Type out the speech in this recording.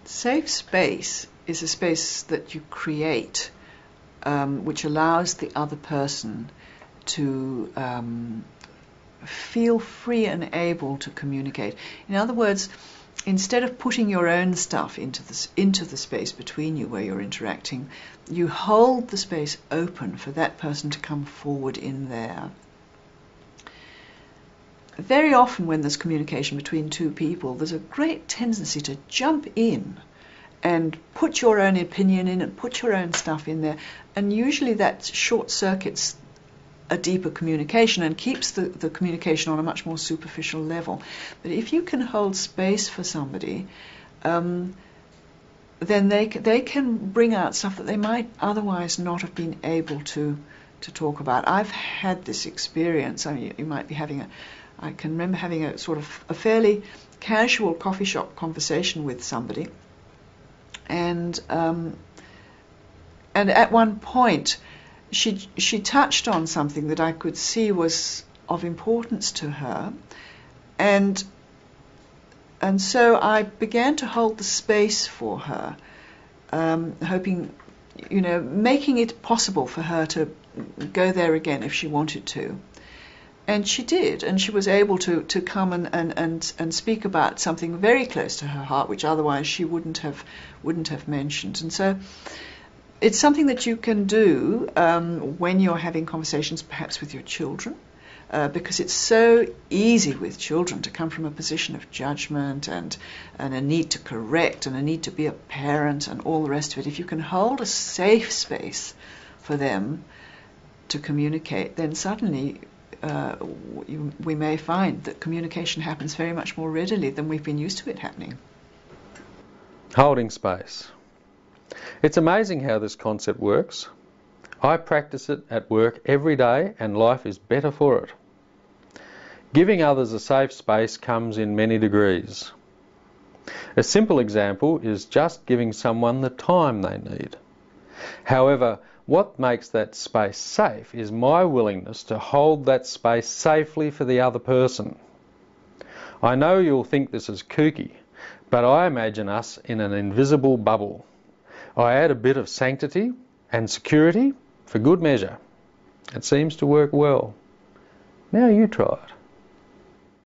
Safe space is a space that you create which allows the other person to feel free and able to communicate. In other words, instead of putting your own stuff into the space between you where you're interacting, you hold the space open for that person to come forward in there. Very often when there's communication between two people, there's a great tendency to jump in and put your own opinion in and put your own stuff in there, and usually that short circuits a deeper communication and keeps the communication on a much more superficial level. But if you can hold space for somebody, then they can bring out stuff that they might otherwise not have been able to talk about. I've had this experience. I mean, you might be having I can remember having a sort of a fairly casual coffee shop conversation with somebody, and at one point she touched on something that I could see was of importance to her, and so I began to hold the space for her, hoping, making it possible for her to go there again if she wanted to. And she did, and she was able to come and speak about something very close to her heart, which otherwise she wouldn't have mentioned. And so it's something that you can do when you're having conversations, perhaps with your children, because it's so easy with children to come from a position of judgment and a need to correct and a need to be a parent and all the rest of it. If you can hold a safe space for them to communicate, then suddenly we may find that communication happens very much more readily than we've been used to it happening. Holding space. It's amazing how this concept works. I practice it at work every day and life is better for it. Giving others a safe space comes in many degrees. A simple example is just giving someone the time they need. However, what makes that space safe is my willingness to hold that space safely for the other person. I know you'll think this is kooky, but I imagine us in an invisible bubble. I add a bit of sanctity and security for good measure. It seems to work well. Now you try it.